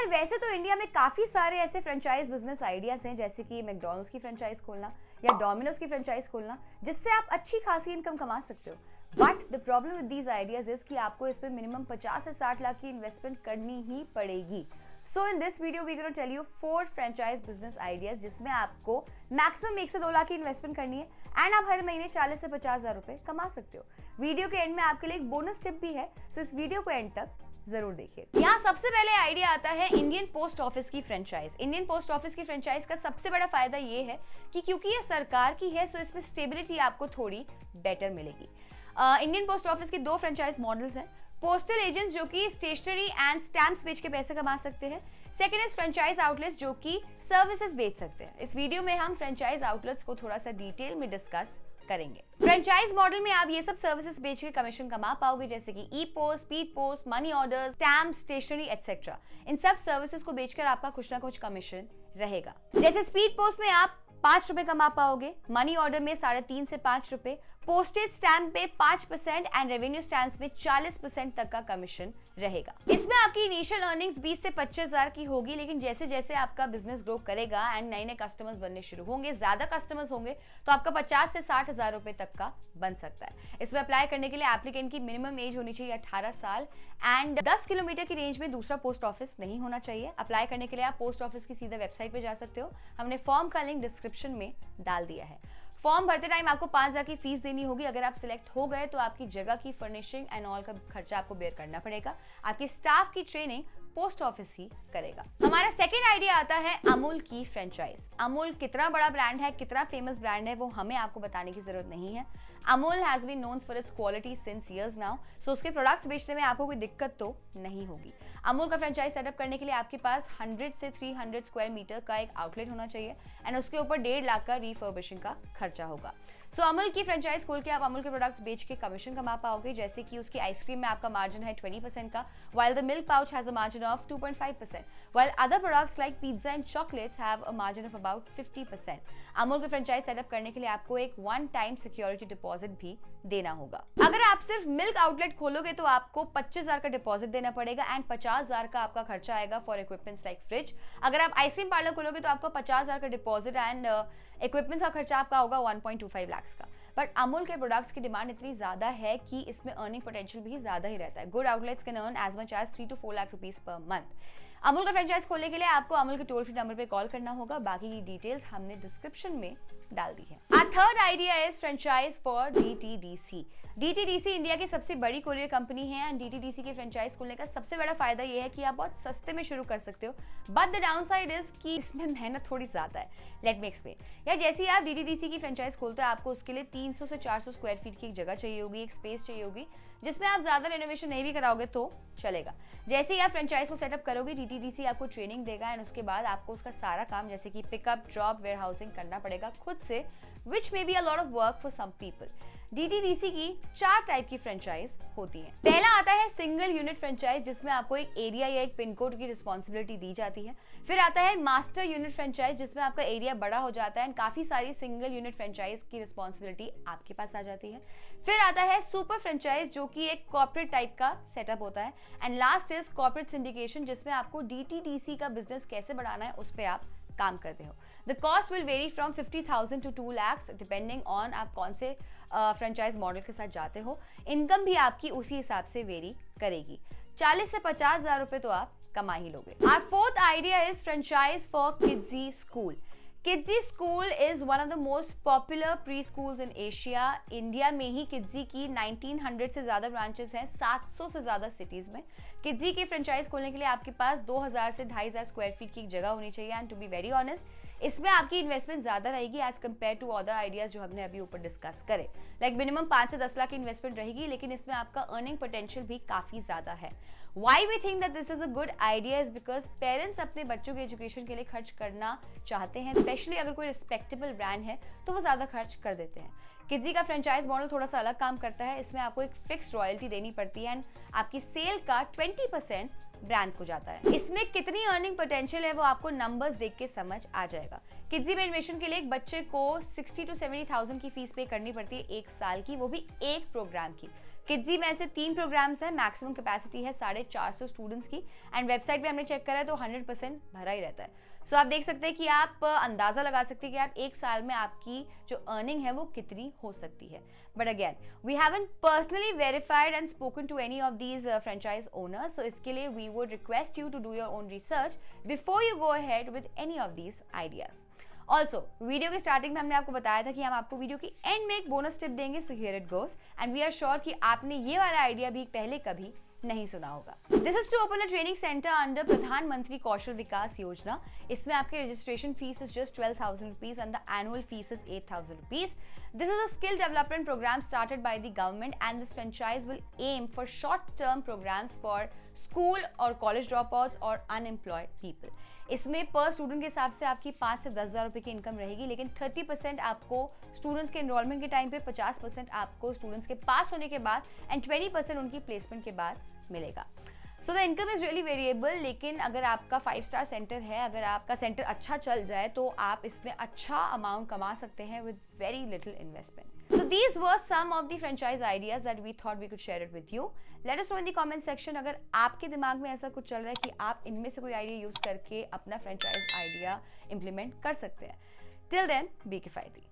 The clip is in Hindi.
यार वैसे तो इंडिया में काफी सारे ऐसे फ्रेंचाइज बिजनेस आइडियाज हैं, जैसे कि मैकडॉनल्ड्स की फ्रेंचाइज खोलना या डोमिनोज की फ्रेंचाइज खोलना, जिससे आप अच्छी खासी इनकम कमा सकते हो। But the problem with these ideas is कि आपको इस पे मिनिमम 50 से 60 लाख की इन्वेस्टमेंट करनी ही पड़ेगी। So in this video we gonna tell you 4 franchise business ideas जिसमें आपको मैक्सिमम 1 से 2 लाख की इन्वेस्टमेंट करनी है एंड आप हर महीने 40 से 50 हजार रुपए कमा सकते हो। वीडियो के एंड में आपके लिए एक बोनस टिप भी है, सो इस वीडियो को एंड तक जरूर देखिए। यहाँ सबसे पहले आइडिया आता है इंडियन पोस्ट ऑफिस की फ्रेंचाइज। इंडियन पोस्ट ऑफिस की फ्रेंचाइज का सबसे बड़ा फायदा ये है कि क्योंकि ये सरकार की है, सो इसमें स्टेबिलिटी आपको थोड़ी बेटर मिलेगी। इंडियन पोस्ट ऑफिस की 2 फ्रेंचाइज मॉडल्स हैं। पोस्टल एजेंट्स जो कि स्टेशनरी एंड स्टैम्प्स बेच के पैसे कमा सकते हैं। सेकेंड इज फ्रेंचाइज आउटलेट्स जो कि सर्विसेज बेच सकते हैं। इस वीडियो में हम फ्रेंचाइज आउटलेट्स को थोड़ा सा डिटेल में डिस्कस करेंगे। फ्रेंचाइज मॉडल में आप ये सब सर्विसेज बेच के कमीशन कमा पाओगे, जैसे कि e post, speed post, money order, stamp, stationery etcetera. इन सब सर्विसेज को बेचकर आपका कुछ ना कुछ कमीशन रहेगा। जैसे स्पीड पोस्ट में आप 5 रुपए कमा पाओगे, मनी ऑर्डर में 3.5 से 5 रुपए, पोस्टेज स्टैम्प पे 5% एंड रेवेन्यू स्टैम्प्स में 40% तक का कमीशन रहेगा। इसमें आपकी इनिशियल अर्निंग्स 20 से 25 हजार की होगी, लेकिन जैसे जैसे आपका बिजनेस ग्रो करेगा एंड नए नए कस्टमर्स बनने शुरू होंगे, ज्यादा कस्टमर्स होंगे, तो आपका 50 से 60 हजार रुपए तक का बन सकता है। इसमें अप्लाई करने के लिए एप्लीकेंट की मिनिमम एज होनी चाहिए 18 साल एंड 10 किलोमीटर की रेंज में दूसरा पोस्ट ऑफिस नहीं होना चाहिए। अप्लाई करने के लिए आप पोस्ट ऑफिस की सीधा वेबसाइट पे जा सकते हो। हमने फॉर्म का लिंक डिस्क्रिप्शन में डाल दिया है। फॉर्म भरते टाइम आपको 5,000 की फीस देनी होगी। अगर आप सिलेक्ट हो गए तो आपकी जगह की फर्निशिंग एंड ऑल का खर्चा आपको बेयर करना पड़ेगा। आपकी स्टाफ की ट्रेनिंग पोस्ट ऑफिस ही करेगा। हमारा सेकेंड आइडिया आता है अमूल की फ्रेंचाइज। अमूल कितना बड़ा ब्रांड है, कितना फेमस ब्रांड है, वो हमें आपको बताने की जरूरत नहीं है। Amul has been known for its quality since years now, so उसके प्रोडक्ट्स बेचने में आपको कोई दिक्कत तो नहीं होगी। अमूल का फ्रेंचाइज सेटअप करने के लिए आपके पास 100 से 300 स्क्वायर मीटर का एक आउटलेट होना चाहिए एंड उसके ऊपर 1.5 लाख का रिफर्बिशिंग का खर्चा होगा। सो अमूल की फ्रेंचाइज खोल के आप अमूल के प्रोडक्ट्स बेच के कमीशन कमा पाओगे, जैसे कि उसकी आइसक्रीम में आपका मार्जिन है 20% का, while the milk pouch has a margin of 2.5%, while other products like pizza and chocolates have a margin of about 50%. Amul की फ्रेंचाइज सेटअप करने के लिए आपको एक 1 टाइम सिक्योरिटी डिपॉजिट भी देना होगा। अगर आप सिर्फ मिल्क आउटलेट खोलोगे तो आपको 25,000 का डिपॉजिट देना पड़ेगा एंड 50,000 का आपका खर्चा आएगा फॉर इक्विपमेंट्स लाइक फ्रिज। अगर आप आइसक्रीम पार्लर खोलोगे तो आपको 50,000 का डिपॉजिट एंड इक्विपमेंट्स का खर्चा आपका होगा 1.25 लाख का। बट अमूल के प्रोडक्ट्स की डिमांड इतनी ज्यादा है कि इसमें अर्निंग पोटेंशियल भी ज्यादा ही रहता है। Good outlets can earn as much as 3 to 4 lakh rupees per month. Amul का फ्रेंचाइज खोलने के लिए आपको अमूल के टोल फ्री नंबर पे कॉल करना होगा। बाकी की डिटेल्स हमने डिस्क्रिप्शन में डाल दी है। Our third idea is franchise for DTDC. DTDC India की सबसे बड़ी कोरियर कंपनी है एंड DTDC के फ्रेंचाइज खोलने का सबसे बड़ा फायदा ये है कि आप बहुत सस्ते में शुरू कर सकते हो, बट द डाउनसाइड इज कि इसमें मेहनत थोड़ी ज्यादा है। Let me explain. यार जैसे ही आप DTDC की फ्रेंचाइज खोलते हो, आपको उसके लिए 300 से 400 स्क्वायर फीट की एक जगह चाहिए होगी, एक स्पेस चाहिए होगी, जिसमें आप ज्यादा रेनोवेशन नहीं भी कराओगे तो चलेगा। जैसे ही आप फ्रेंचाइज को सेटअप करोगे, DTDC आपको ट्रेनिंग देगा एंड उसके बाद आपको उसका सारा काम जैसे कि पिकअप, ड्रॉप, वेयर हाउसिंग करना पड़ेगा खुद से, which may be a lot of work for some people. DTDC की 4 टाइप की फ्रेंचाइज होती हैं। पहला आता है सिंगल यूनिट फ्रेंचाइज, जिसमें आपको एक एरिया या एक पिन कोड की रिस्पॉन्सिबिलिटी दी जाती है। फिर आता है मास्टर यूनिट फ्रेंचाइज, जिसमें आपका एरिया बड़ा हो जाता है एंड काफी सारी सिंगल यूनिट फ्रेंचाइज की रिस्पॉन्सिबिलिटी आपके पास आ जाती है। फिर आता है सुपर फ्रेंचाइज, जो कि एक कॉर्पोरेट टाइप का सेटअप होता है and last is corporate syndication, जिसमें आपको DTDC का बिजनेस कैसे बढ़ाना है उस पर आप काम करते हो। The cost will very from 50,000 to 2 lakhs depending on आप कौन से फ्रेंचाइज मॉडल के साथ जाते हो। इनकम भी आपकी उसी हिसाब से वेरी करेगी। 40 से 50,000 रुपए तो आप कमा ही लोगे। Our fourth idea is franchise for Kidzi School. Kidzi School is one of the most popular pre-schools in Asia. India में ही Kidzi की 1900 से ज्यादा ब्रांचेस हैं, 700 से ज्यादा सिटीज में। Kidzi के फ्रेंचाइज खोलने के लिए आपके पास 2,000 से 2,500 स्क्वायर फीट की एक जगह होनी चाहिए and to be very honest, इसमें आपकी इन्वेस्टमेंट ज्यादा रहेगी as compared to other ideas जो हमने अभी ऊपर डिस्कस करे। लाइक मिनिमम 5 से 10 लाख की इन्वेस्टमेंट रहेगी, लेकिन इसमें आपका अर्निंग पोटेंशियल भी काफी ज्यादा है। Why we think that this is a good idea is because parents अपने बच्चों के एजुकेशन के लिए खर्च करना चाहते हैं, स्पेशली अगर कोई रिस्पेक्टेबल ब्रांड है तो वो ज्यादा खर्च कर देते हैं। Kidzi का फ्रेंचाइज मॉडल थोड़ा सा अलग काम करता है। इसमें आपको एक फिक्स रॉयल्टी देनी पड़ती है एंड आपकी सेल का 20% ब्रांड्स को जाता है। इसमें कितनी अर्निंग पोटेंशियल है वो आपको नंबर्स देख के समझ आ जाएगा। Kidzi में एडमिशन के लिए एक बच्चे को 60 to 70,000 की फीस पे करनी पड़ती है 1 साल की, वो भी एक प्रोग्राम की। किड्जी में ऐसे 3 प्रोग्राम्स हैं, मैक्सिमम कैपेसिटी है 450 स्टूडेंट्स की, एंड वेबसाइट पे हमने चेक करा है तो 100% भरा ही रहता है। सो आप देख सकते हैं कि आप अंदाजा लगा सकते हैं कि आप एक साल में आपकी जो अर्निंग है वो कितनी हो सकती है। But again we haven't personally verified and spoken to any of these franchise owners, so इसके लिए we would request you to do your own research before you go ahead with any of these ideas. Also video के स्टार्टिंग में हमने आपको बताया था कि हम आपको वीडियो की एंड में एक बोनस टिप देंगे, so here it goes, and we are sure कि आपने ये वाला आइडिया भी पहले कभी नहीं सुना होगा। This is to open a training centre under Pradhan Mantri Kaushal Vikas Yojana. इसमें आपके registration fees is just 12,000 rupees and the annual fees is 8,000 rupees. This is a skill development program started by the government, and this franchise will aim for short-term programs for school or college dropouts or unemployed people. इसमें पर स्टूडेंट के हिसाब से आपकी 5 से 10,000 रुपए की इनकम रहेगी, लेकिन 30% आपको स्टूडेंट्स के एनरोलमेंट के टाइम पे, 50% आपको स्टूडेंट्स के पास होने के बाद एंड 20% उनकी प्लेसमेंट के बाद मिलेगा। So the income is really variable, लेकिन अगर आपका 5-star सेंटर है, अगर आपका सेंटर अच्छा चल जाए तो आप इसमें अच्छा अमाउंट कमा सकते हैं with very little investment. So these were some of the franchise ideas that we thought we could share it with you. Let us know in the comment section अगर आपके दिमाग में ऐसा कुछ चल रहा है कि आप इनमें से कोई आइडिया यूज करके अपना फ्रेंचाइज आइडिया इंप्लीमेंट कर सकते हैं। Till then, be किफायती।